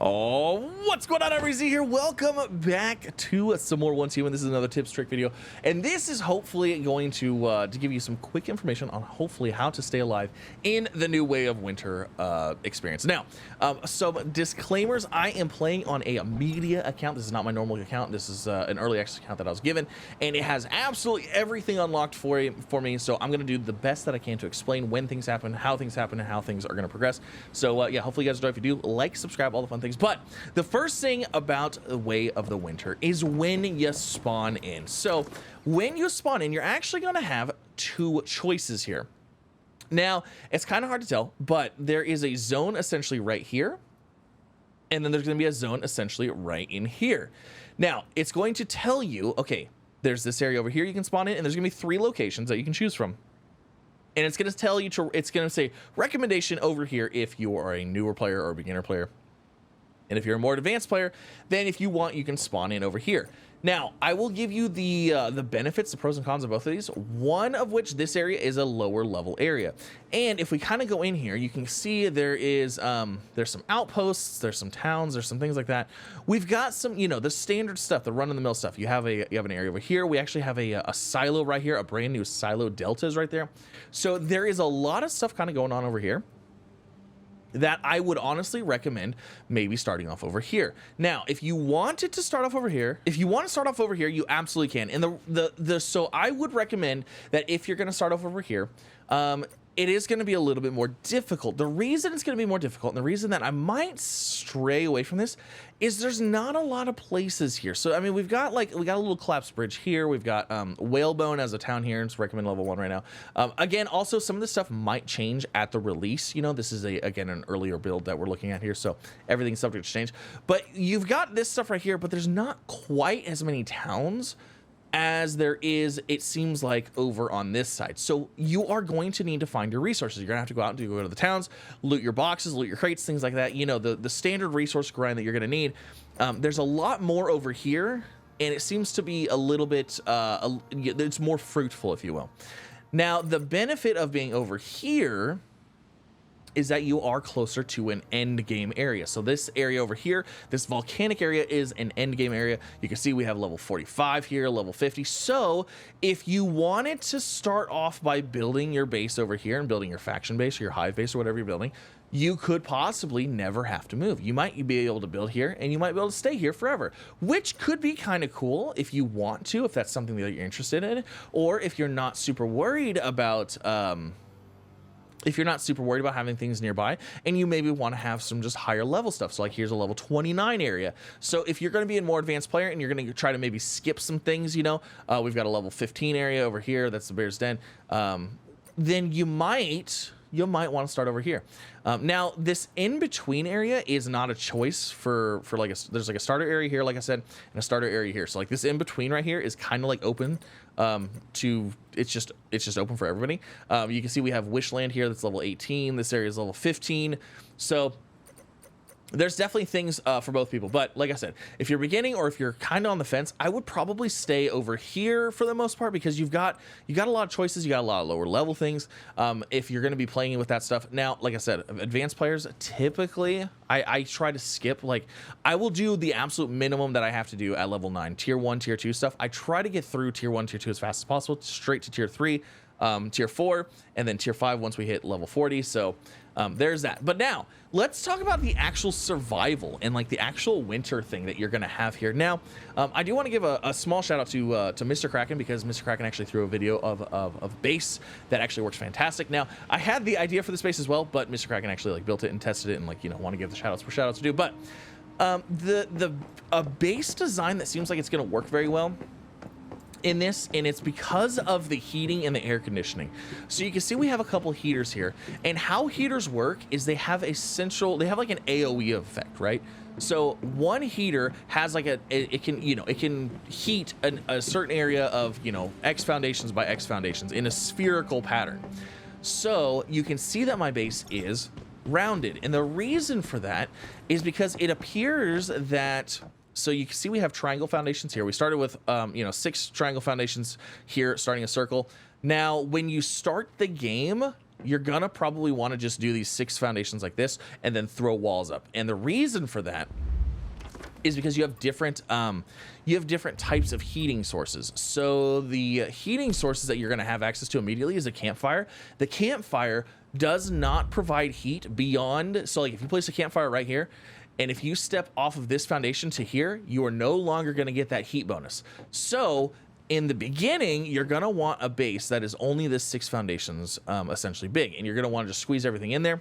Oh, what's going on, everybody? Here, welcome back to some more One Team, and this is another tips trick video. And this is hopefully going to give you some quick information on hopefully how to stay alive in the new Way of Winter experience. Now, some disclaimers: I am playing on a media account. This is not my normal account. This is an early access account that I was given, and it has absolutely everything unlocked for me. So I'm going to do the best that I can to explain when things happen, and how things are going to progress. So yeah, hopefully you guys enjoy. If you do, like, subscribe, all the fun things. But the first thing about the Way of the Winter is when you spawn in. So when you spawn in, you're actually going to have two choices here. Now, it's kind of hard to tell, but there is a zone essentially right here, and then there's going to be a zone essentially right in here. Now, it's going to tell you, okay, there's this area over here you can spawn in, and there's going to be 3 locations that you can choose from. And it's going to tell you it's going to say recommendation over here if you are a newer player or a beginner player. And if you're a more advanced player, then if you want, you can spawn in over here. Now, I will give you the benefits, the pros and cons of both of these. One of which, this area is a lower level area. And if we kind of go in here, you can see there is there's some outposts, there's some towns, there's some things like that. We've got some, you know, the standard stuff, the run-of-the-mill stuff. You have an area over here. We actually have a silo right here, a brand new silo deltas right there. So there is a lot of stuff kind of going on over here that I would honestly recommend maybe starting off over here. Now, if you wanted to start off over here, you absolutely can. And so I would recommend that if you're going to start off over here, it is going to be a little bit more difficult. The reason it's going to be more difficult, and the reason that I might stray away from this, is there's not a lot of places here. So I mean, we got a little collapsed bridge here. We've got Whalebone as a town here. It's recommend level 1 right now. Again, also some of this stuff might change at the release. You know, this is again an earlier build that we're looking at here, so everything's subject to change. But you've got this stuff right here, but there's not quite as many towns as there is, it seems like, over on this side. So you are going to need to find your resources. You're gonna have to go out and go to the towns, loot your boxes, loot your crates, things like that. You know, the standard resource grind that you're gonna need. There's a lot more over here, and it seems to be a little bit, it's more fruitful, if you will. Now, the benefit of being over here is that you are closer to an end game area. So this area over here, this volcanic area, is an end game area. You can see we have level 45 here, level 50. So if you wanted to start off by building your base over here and building your faction base or your hive base or whatever you're building, you could possibly never have to move. You might be able to build here, and you might be able to stay here forever, which could be kind of cool if you want to, if that's something that you're interested in, or if you're not super worried about having things nearby, and you maybe want to have some just higher level stuff. So like here's a level 29 area. So if you're going to be a more advanced player and you're going to try to maybe skip some things, you know, we've got a level 15 area over here. That's the Bear's Den. Then you might want to start over here. Now, this in-between area is not a choice for there's like a starter area here, like I said, and a starter area here. So like this in-between right here is kind of like open it's just open for everybody. You can see we have Wishland here that's level 18. This area is level 15. So there's definitely things for both people. But like I said, if you're beginning or if you're kind of on the fence, I would probably stay over here for the most part, because you got a lot of choices. You got a lot of lower level things if you're going to be playing with that stuff. Now, like I said, advanced players, typically I try to skip. Like, I will do the absolute minimum that I have to do at level 9, tier 1, tier 2 stuff. I try to get through tier 1, tier 2 as fast as possible, straight to tier 3, tier 4, and then tier 5 once we hit level 40. So there's that. But now let's talk about the actual survival and like the actual winter thing that you're going to have here. Now, I do want to give a small shout out to Mr. Kraken, because Mr. Kraken actually threw a video of base that actually works fantastic. Now, I had the idea for this base as well, but Mr. Kraken actually like built it and tested it, and like, you know, want to give the shout outs for shout outs to do. But a base design that seems like it's going to work very well in this, and it's because of the heating and the air conditioning. So you can see we have a couple heaters here, and how heaters work is they have like an AoE effect, right? So one heater has like it can heat a certain area of, you know, X foundations by X foundations in a spherical pattern. So you can see that my base is rounded, and the reason for that is because it appears that, so you can see we have triangle foundations here. We started with 6 triangle foundations here, starting a circle. Now, when you start the game, you're gonna probably want to just do these 6 foundations like this and then throw walls up. And the reason for that is because you have different types of heating sources. So the heating sources that you're going to have access to immediately is a campfire. The campfire does not provide heat beyond, so like if you place a campfire right here, and if you step off of this foundation to here, you are no longer going to get that heat bonus. So in the beginning, you're going to want a base that is only this 6 foundations essentially big, and you're going to want to just squeeze everything in there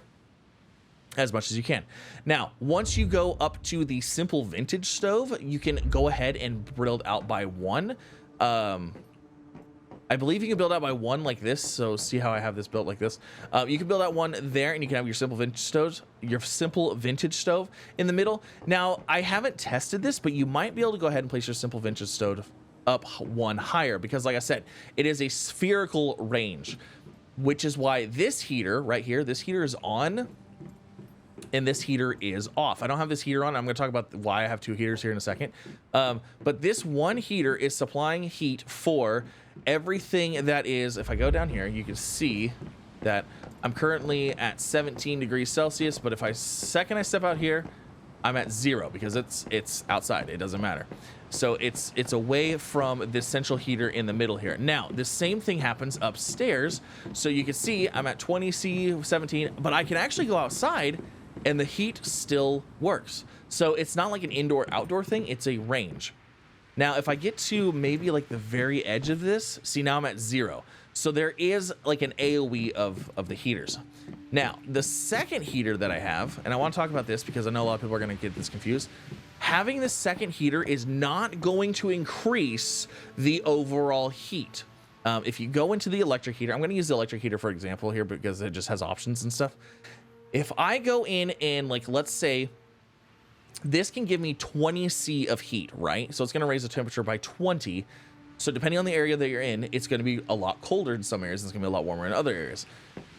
as much as you can. Now, once you go up to the simple vintage stove, you can go ahead and build out by 1. I believe you can build out by 1 like this. So see how I have this built like this. You can build out 1 there, and you can have your simple vintage stove in the middle. Now, I haven't tested this, but you might be able to go ahead and place your simple vintage stove up 1 higher, because like I said, it is a spherical range, which is why this heater right here, this heater is on, and this heater is off. I don't have this heater on. I'm going to talk about why I have 2 heaters here in a second. But this one heater is supplying heat for everything that is, if I go down here, you can see that I'm currently at 17 degrees Celsius, but if I step out here, I'm at 0 because it's outside. It doesn't matter. So it's away from this central heater in the middle here. Now, the same thing happens upstairs. So you can see I'm at 20 C, 17, but I can actually go outside and the heat still works. So it's not like an indoor-outdoor thing, it's a range. Now, if I get to maybe like the very edge of this, see now I'm at 0. So there is like an AoE of the heaters. Now, the second heater that I have, and I want to talk about this because I know a lot of people are going to get this confused. Having the second heater is not going to increase the overall heat. If you go into the electric heater, I'm going to use the electric heater for example here because it just has options and stuff. If I go in and like, let's say this can give me 20 C of heat, right? So it's going to raise the temperature by 20. So depending on the area that you're in, it's going to be a lot colder in some areas. It's going to be a lot warmer in other areas.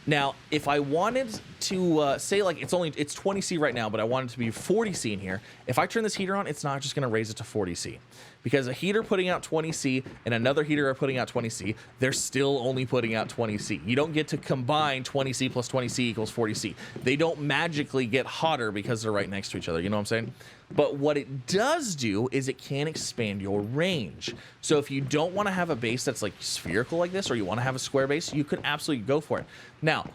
Now, if I wanted to say like it's 20 C right now, but I want it to be 40 C in here. If I turn this heater on, it's not just going to raise it to 40 C, because a heater putting out 20 C and another heater are putting out 20 C, they're still only putting out 20 C. You don't get to combine 20 C plus 20 C equals 40 C. They don't magically get hotter because they're right next to each other. You know what I'm saying? But what it does do is it can expand your range. So if you don't want to have a base that's like spherical like this, or you want to have a square base, you could absolutely go for it. Now,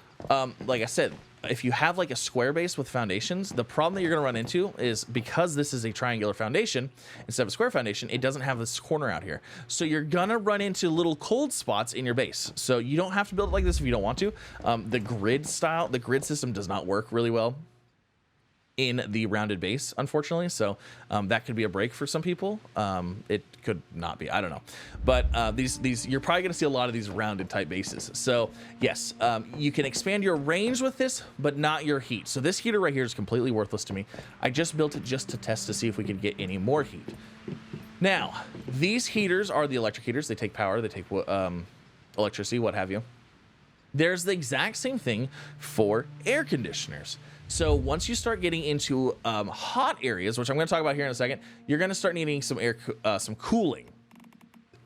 like I said, if you have like a square base with foundations, the problem that you're going to run into is because this is a triangular foundation instead of a square foundation, it doesn't have this corner out here. So you're going to run into little cold spots in your base. So you don't have to build it like this if you don't want to. The grid system does not work really well in the rounded base, unfortunately. So that could be a break for some people. It could not be, I don't know. But these you're probably going to see a lot of these rounded type bases. So yes, you can expand your range with this, but not your heat. So this heater right here is completely worthless to me. I just built it just to test to see if we could get any more heat. Now, these heaters are the electric heaters. They take power, they take electricity, what have you. There's the exact same thing for air conditioners. So once you start getting into hot areas, which I'm going to talk about here in a second, you're going to start needing some some cooling.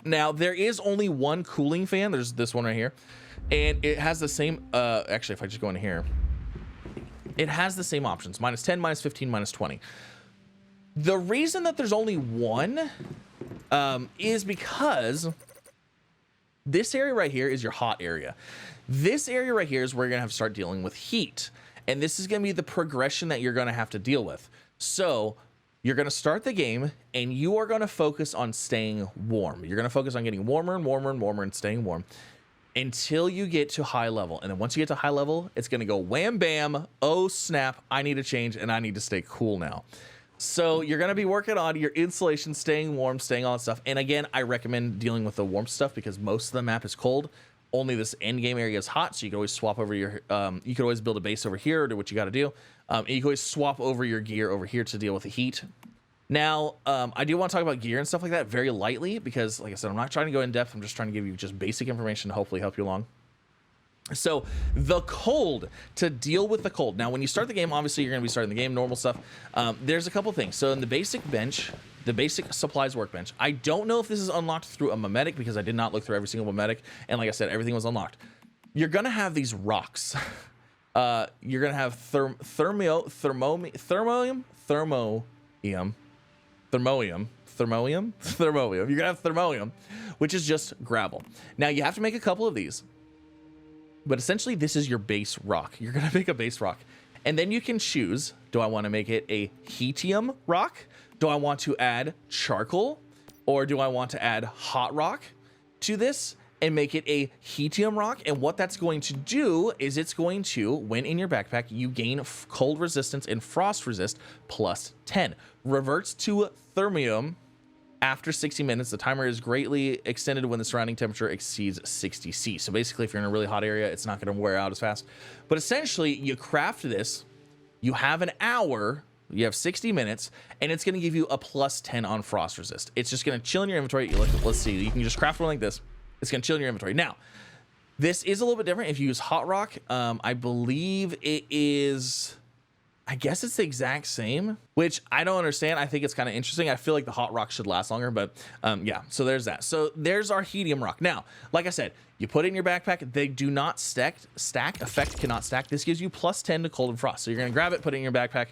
Now, there is only one cooling fan. There's this one right here, and it has the same. Actually, if I just go in here, it has the same options: -10, -15, -20. The reason that there's only one is because this area right here is your hot area. This area right here is where you're going to have to start dealing with heat. And this is going to be the progression that you're going to have to deal with. So you're going to start the game and you are going to focus on staying warm. You're going to focus on getting warmer and warmer and warmer and staying warm until you get to high level. And then once you get to high level, it's going to go wham, bam, oh, snap, I need to change and I need to stay cool now. So you're going to be working on your insulation, staying warm, staying all that stuff. And again, I recommend dealing with the warm stuff because most of the map is cold. Only this end game area is hot, so you can always swap over your you can always build a base over here or do what you got to do, and you can always swap over your gear over here to deal with the heat. Now, I do want to talk about gear and stuff like that very lightly because, like I said, I'm not trying to go in depth. I'm just trying to give you just basic information to hopefully help you along. So the cold, to deal with the cold. Now, when you start the game, obviously you're going to be starting the game, normal stuff. There's a couple things. So in the basic bench, the basic supplies workbench, I don't know if this is unlocked through a mimetic because I did not look through every single mimetic. And like I said, everything was unlocked. you're gonna have these rocks. You're gonna have thermoium. You're gonna have thermoium, which is just gravel. Now you have to make a couple of these, but essentially this is your base rock. You're gonna make a base rock, and then you can choose, do I want to make it a hetium rock? Do I want to add charcoal? Or do I want to add hot rock to this and make it a hetium rock? And what that's going to do is it's going to, when in your backpack, you gain cold resistance and frost resist plus 10. Reverts to thermium after 60 minutes. The timer is greatly extended when the surrounding temperature exceeds 60 C. So basically, if you're in a really hot area, it's not going to wear out as fast. But essentially, you craft this, you have an hour, you have 60 minutes, and it's going to give you a plus 10 on frost resist. It's just going to chill in your inventory. Let's see, you can just craft one like this. It's going to chill in your inventory. Now, this is a little bit different if you use hot rock. I believe it is, I guess it's the exact same, which I don't understand. I think it's kind of interesting. I feel like the hot rock should last longer, but yeah, so there's that. So there's our hetium rock. Now, like I said, you put it in your backpack. They do not stack. Effect cannot stack. This gives you plus 10 to cold and frost. So you're going to grab it, put it in your backpack,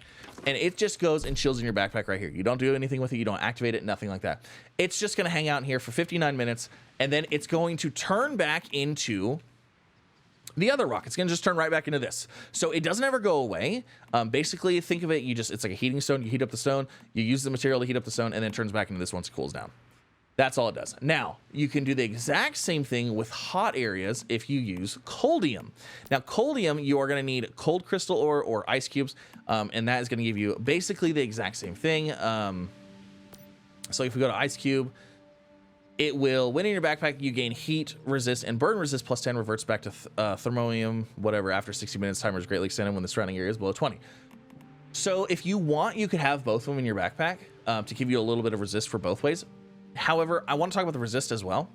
and it just goes and chills in your backpack right here. You don't do anything with it. You don't activate it, nothing like that. It's just going to hang out in here for 59 minutes, and then it's going to turn back into the other rock. It's going to just turn right back into this. So it doesn't ever go away. Basically, think of it, it's like a heating stone. You heat up the stone, you use the material to heat up the stone, and then it turns back into this once it cools down. That's all it does. Now, you can do the exact same thing with hot areas if you use coldium. Now, coldium, you are going to need cold crystal ore or ice cubes, and that is going to give you basically the exact same thing. So if we go to ice cube, it will, when in your backpack, you gain heat resist and burn resist plus 10, reverts back to thermoium, whatever, after 60 minutes. Timer is greatly extended when the surrounding area is below 20. So if you want, you could have both of them in your backpack to give you a little bit of resist for both ways. However, I want to talk about the resist as well,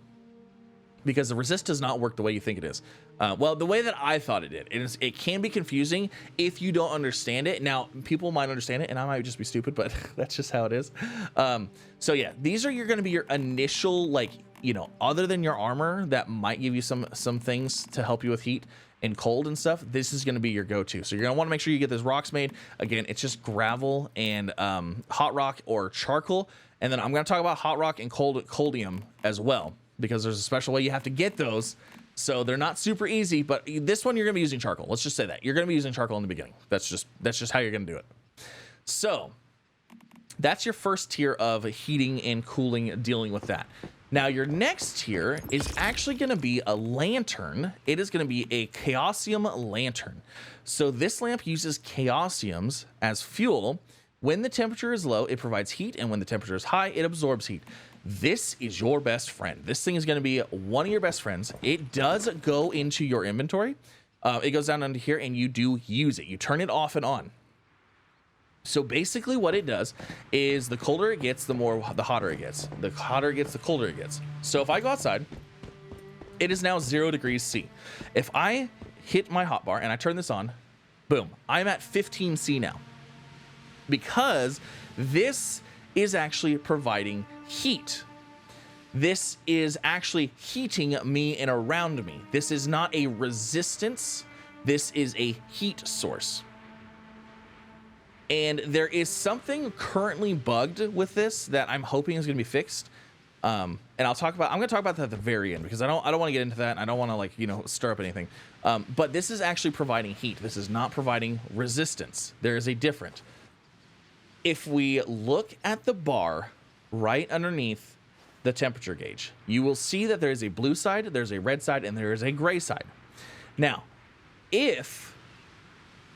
because the resist does not work the way you think it is. Well, the way that I thought it did. It can be confusing if you don't understand it. Now, people might understand it, and I might just be stupid, but that's just how it is. So yeah, these are going to be your initial, like, you know, other than your armor that might give you some things to help you with heat and cold and stuff. This is going to be your go-to. So you're going to want to make sure you get those rocks made. Again, it's just gravel and hot rock or charcoal. And then I'm going to talk about hot rock and coldium as well, because there's a special way you have to get those. So they're not super easy, but this one you're going to be using charcoal. Let's just say that. You're going to be using charcoal in the beginning. That's just how you're going to do it. So that's your first tier of heating and cooling, dealing with that. Now your next tier is actually going to be a lantern. It is going to be a chaosium lantern. So this lamp uses chaosiums as fuel. When the temperature is low, it provides heat, and when the temperature is high, it absorbs heat. This is your best friend. This thing is going to be one of your best friends. It does go into your inventory. It goes down under here, and you do use it. You turn it off and on. So basically what it does is the colder it gets, the hotter it gets. The hotter it gets, the colder it gets. So if I go outside, it is now 0 degrees C. If I hit my hotbar and I turn this on, boom, I'm at 15 C now. Because this is actually providing heat. This is actually heating me and around me. This is not a resistance. This is a heat source. And there is something currently bugged with this that I'm hoping is going to be fixed. And I'm going to talk about that at the very end, because I don't want to get into that. And I don't want to, like, you know, stir up anything. But this is actually providing heat. This is not providing resistance. There is a difference. If we look at the bar right underneath the temperature gauge, you will see that there is a blue side, there's a red side, and there is a gray side. Now, if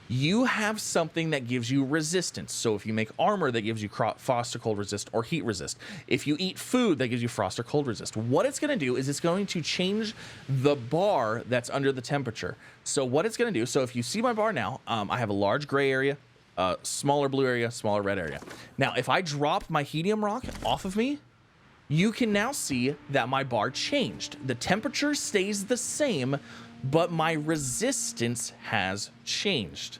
you have something that gives you resistance, so if you make armor that gives you frost or cold resist or heat resist, if you eat food that gives you frost or cold resist, what it's going to do is it's going to change the bar that's under the temperature. So what it's going to do, so if you see my bar now, I have a large gray area, smaller blue area, smaller red area. Now, if I drop my hetium rock off of me, you can now see that my bar changed. The temperature stays the same, but my resistance has changed.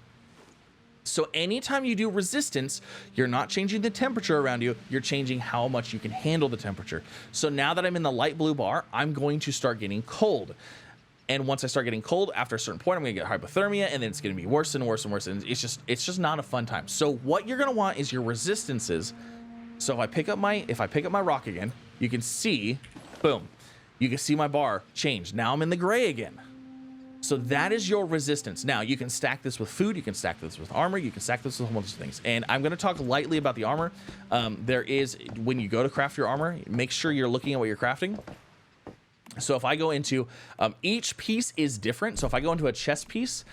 So anytime you do resistance, you're not changing the temperature around you, you're changing how much you can handle the temperature. So now that I'm in the light blue bar, I'm going to start getting cold. And once I start getting cold, after a certain point, I'm gonna get hypothermia, and then it's gonna be worse and worse and worse, and it's just not a fun time. So what you're gonna want is your resistances. So if I pick up my rock again, you can see, boom, you can see my bar change. Now I'm in the gray again. So that is your resistance. Now you can stack this with food, you can stack this with armor, you can stack this with a whole bunch of things. And I'm gonna talk lightly about the armor. There is, when you go to craft your armor, make sure you're looking at what you're crafting. So if I go into, each piece is different. So if I go into a chest piece,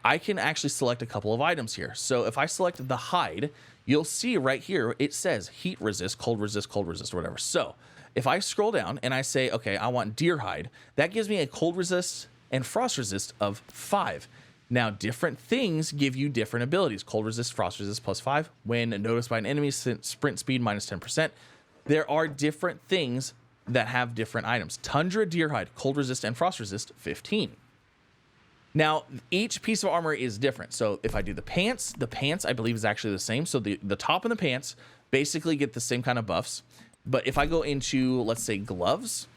I can actually select a couple of items here. So if I select the hide, you'll see right here, it says heat resist, cold resist, or whatever. So if I scroll down and I say, okay, I want deer hide, that gives me a cold resist and frost resist of 5. Now, different things give you different abilities. Cold resist, frost resist +5. When noticed by an enemy, sprint speed -10%. There are different things that have different items. Tundra, deer hide, cold resist, and frost resist 15. Now, each piece of armor is different. So if I do the pants I believe is actually the same. So the top and the pants basically get the same kind of buffs. But if I go into, let's say, gloves,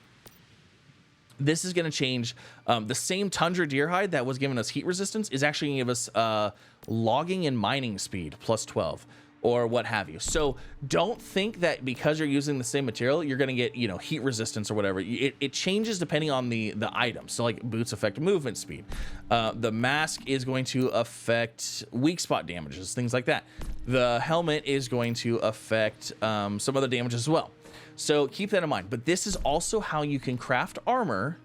this is going to change. The same Tundra deer hide that was giving us heat resistance is actually going to give us logging and mining speed +12 or what have you. So don't think that because you're using the same material, you're going to get, heat resistance or whatever. It changes depending on the item. So like boots affect movement speed. The mask is going to affect weak spot damages, things like that. The helmet is going to affect some other damage as well. So keep that in mind. But this is also how you can craft armor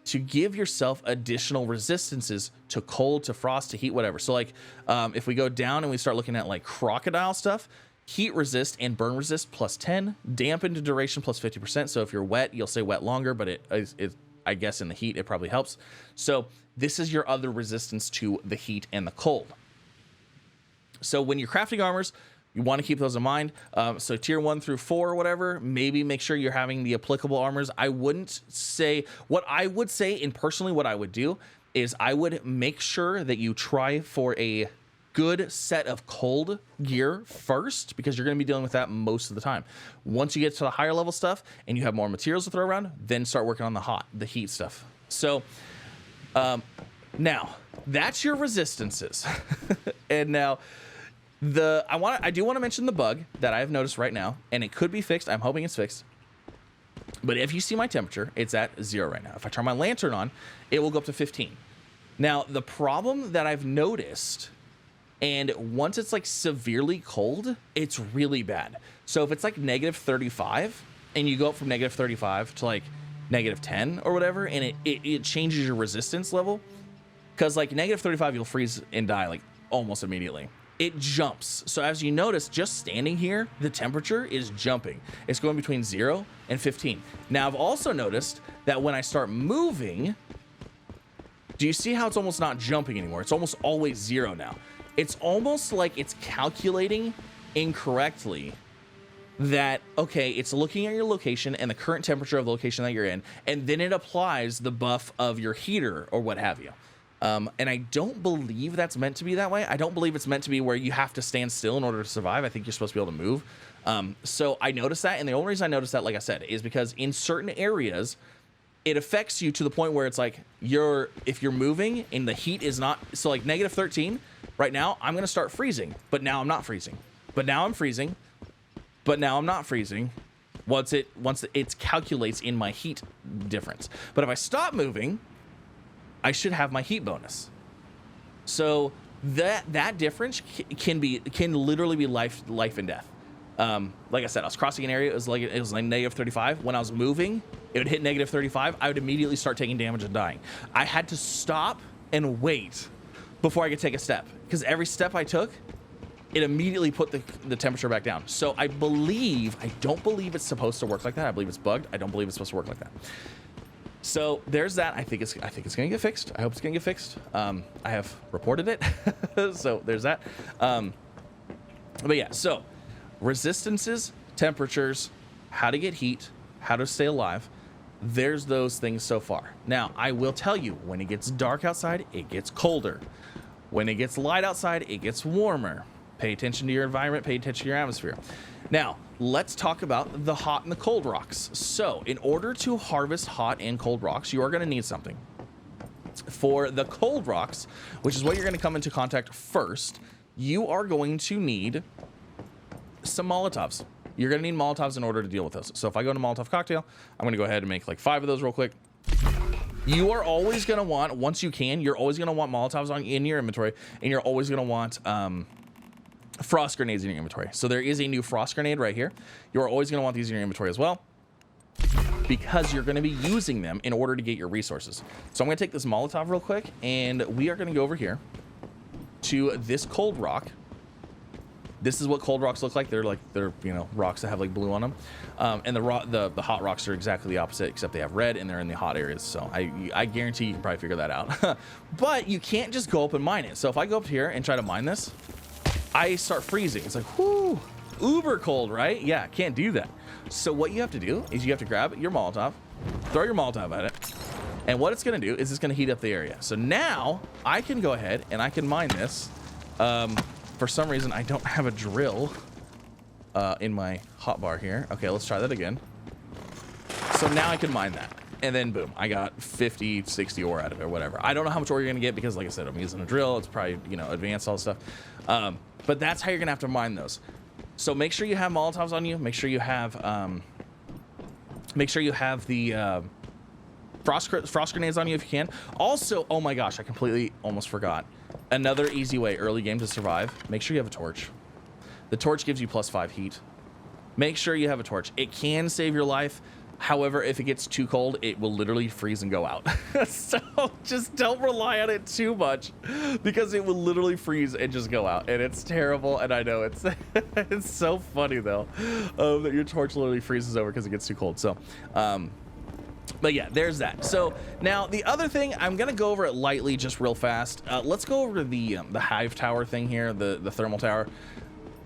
to give yourself additional resistances to cold, to frost, to heat, whatever. So like if we go down and we start looking at like crocodile stuff, heat resist and burn resist +10, dampen to duration +50%. So if you're wet, you'll say wet longer, but I guess in the heat, it probably helps. So this is your other resistance to the heat and the cold. So when you're crafting armors, you want to keep those in mind. So tier 1 through 4 or whatever, maybe make sure you're having the applicable armors. I wouldn't say, what I would say, and personally what I would do is I would make sure that you try for a good set of cold gear first, because you're going to be dealing with that most of the time. Once you get to the higher level stuff and you have more materials to throw around, then start working on the heat stuff. So now that's your resistances. And now I do want to mention the bug that I have noticed right now, and it could be fixed. I'm hoping it's fixed. But if you see my temperature, it's at 0 right now. If I turn my lantern on, it will go up to 15. Now, the problem that I've noticed, and once it's like severely cold, it's really bad. So if it's like -35 and you go up from -35 to like -10 or whatever, and it changes your resistance level, because like -35, you'll freeze and die like almost immediately. It jumps. So as you notice, just standing here, the temperature is jumping. It's going between 0 and 15. Now, I've also noticed that when I start moving, do you see how it's almost not jumping anymore? It's almost always 0 now. It's almost like it's calculating incorrectly that, okay, it's looking at your location and the current temperature of the location that you're in, and then it applies the buff of your heater or what have you. And I don't believe that's meant to be that way. I don't believe it's meant to be where you have to stand still in order to survive. I think you're supposed to be able to move. So I noticed that, and the only reason I noticed that, like I said, is because in certain areas, it affects you to the point where it's like if you're moving and the heat is not, so like -13 right now, I'm gonna start freezing, but now I'm not freezing, but now I'm freezing, but now I'm not freezing. Once it calculates in my heat difference. But if I stop moving, I should have my heat bonus. So that difference can literally be life and death. Like I said, I was crossing an area. It was like -35. When I was moving, it would hit -35. I would immediately start taking damage and dying. I had to stop and wait before I could take a step, because every step I took, it immediately put the temperature back down. So I don't believe it's supposed to work like that. I believe it's bugged. I don't believe it's supposed to work like that. So there's that. I think it's gonna get fixed. I hope it's gonna get fixed. I have reported it. So there's that. But yeah, so resistances, temperatures, how to get heat, how to stay alive. There's those things so far. Now, I will tell you, when it gets dark outside, it gets colder. When it gets light outside, it gets warmer. Pay attention to your environment, pay attention to your atmosphere. Now, let's talk about the hot and the cold rocks. So, in order to harvest hot and cold rocks, you are going to need something. For the cold rocks, which is what you're going to come into contact first, you are going to need some Molotovs. You're going to need Molotovs in order to deal with those. So if I go to Molotov cocktail, I'm going to go ahead and make like 5 of those real quick. You are always going to want, once you can, you're always going to want Molotovs in your inventory, and you're always going to want frost grenades in your inventory. So there is a new frost grenade right here. You're always going to want these in your inventory as well, because you're going to be using them in order to get your resources. So I'm going to take this Molotov real quick, and we are going to go over here to this cold rock. This is what cold rocks look like. They're you know, rocks that have like blue on them, and the hot rocks are exactly the opposite, except they have red and they're in the hot areas. So I guarantee you can probably figure that out. But you can't just go up and mine it. So if I go up here and try to mine this, I start freezing. It's like, whoo, uber cold, right? Yeah, can't do that. So what you have to do is you have to grab your Molotov, throw your Molotov at it, and what it's going to do is it's going to heat up the area. So now I can go ahead and I can mine this. For some reason, I don't have a drill in my hotbar here. Okay, let's try that again. So now I can mine that. And then boom, I got 50, 60 ore out of it or whatever. I don't know how much ore you're going to get because, like I said, I'm using a drill. It's probably, you know, advanced, all this stuff. But that's how you're going to have to mine those. So make sure you have Molotovs on you. Make sure you have the frost grenades on you if you can. Also, oh my gosh, I completely almost forgot. Another easy way early game to survive. Make sure you have a torch. The torch gives you +5 heat. Make sure you have a torch. It can save your life. However, if it gets too cold, it will literally freeze and go out. So just don't rely on it too much, because it will literally freeze and just go out. And it's terrible. And I know it's it's so funny though, that your torch literally freezes over because it gets too cold. So but yeah, there's that. So now the other thing, I'm gonna go over it lightly, just real fast. Let's go over the hive tower thing here, the thermal tower.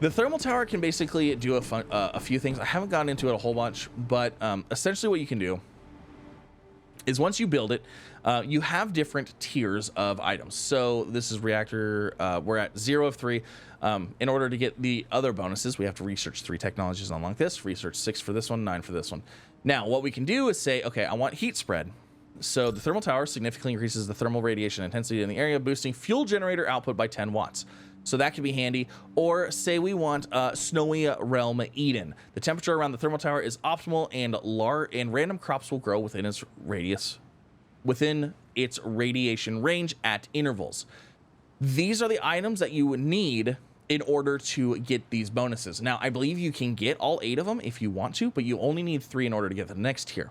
The thermal tower can basically do a few things. I haven't gotten into it a whole bunch, but essentially what you can do is once you build it, you have different tiers of items. So this is reactor, we're at 0 of 3. In order to get the other bonuses, we have to research 3 technologies unlock this, research 6 for this one, 9 for this one. Now, what we can do is say, okay, I want heat spread. So the thermal tower significantly increases the thermal radiation intensity in the area, boosting fuel generator output by 10 watts. So that can be handy. Or say we want Snowy Realm Eden. The temperature around the thermal tower is optimal, and random crops will grow within its radiation range at intervals. These are the items that you would need in order to get these bonuses. Now, I believe you can get all 8 of them if you want to, but you only need 3 in order to get the next tier.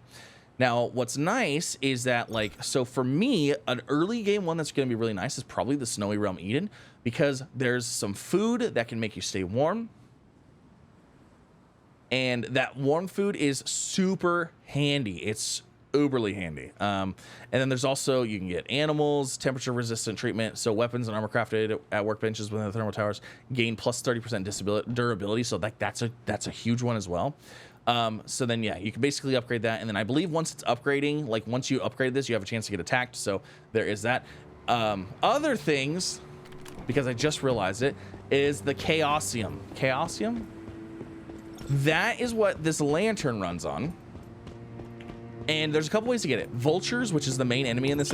Now, what's nice is that, like, so for me, an early game one that's going to be really nice is probably the Snowy Realm Eden, because there's some food that can make you stay warm. And that warm food is super handy. It's uberly handy. And then there's also, you can get animals, temperature resistant treatment. So weapons and armor crafted at workbenches within the thermal towers gain plus 30% durability. So that's a huge one as well. So then, yeah, you can basically upgrade that. And then I believe once it's upgrading, like once you upgrade this, you have a chance to get attacked. So there is that. Other things, because I just realized it, is the Chaosium. Chaosium? That is what this lantern runs on. And there's a couple ways to get it. Vultures, which is the main enemy in this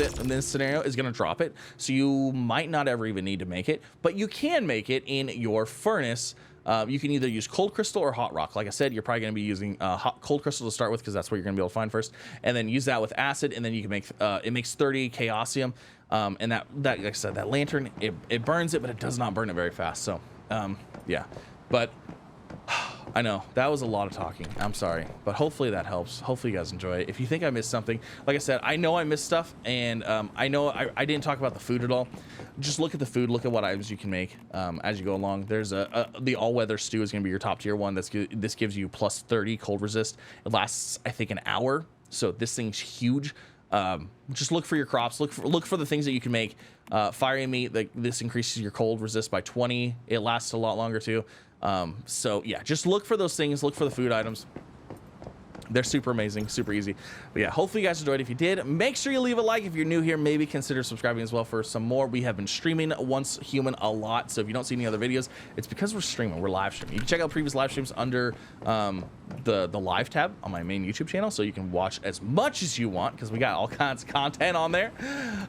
scenario, is going to drop it. So you might not ever even need to make it, but you can make it in your furnace. You can either use cold crystal or hot rock. Like I said, you're probably going to be using cold crystal to start with, because that's what you're going to be able to find first. And then use that with acid, and then you can make it makes 30 Chaosium. And that like I said, that lantern, it burns it, but it does not burn it very fast. So yeah, but I know that was a lot of talking. I'm sorry, but hopefully that helps. Hopefully you guys enjoy it. If you think I missed something, like I said, I know I missed stuff, and I know I didn't talk about the food at all. Just look at the food, look at what items you can make as you go along. There's the all-weather stew is going to be your top tier one. This gives you plus 30 cold resist. It lasts, I think, an hour. So this thing's huge. Just look for your crops. Look for the things that you can make. Fiery meat. This increases your cold resist by 20. It lasts a lot longer too. So yeah, just look for those things. Look for the food items. They're super amazing, super easy. But yeah, hopefully you guys enjoyed. If you did, make sure you leave a like. If you're new here, maybe consider subscribing as well for some more. We have been streaming Once Human a lot, so if you don't see any other videos, it's because we're streaming. We're live streaming. You can check out previous live streams under the live tab on my main YouTube channel, so you can watch as much as you want because we got all kinds of content on there.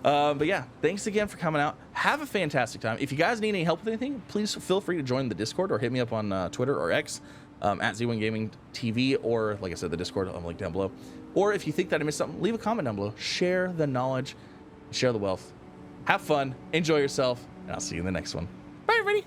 But yeah, thanks again for coming out. Have a fantastic time. If you guys need any help with anything, please feel free to join the Discord or hit me up on Twitter or X. At Z1 Gaming TV, or like I said, the Discord, I'll link down below. Or if you think that I missed something, leave a comment down below. Share the knowledge, share the wealth. Have fun, enjoy yourself, and I'll see you in the next one. Bye, everybody.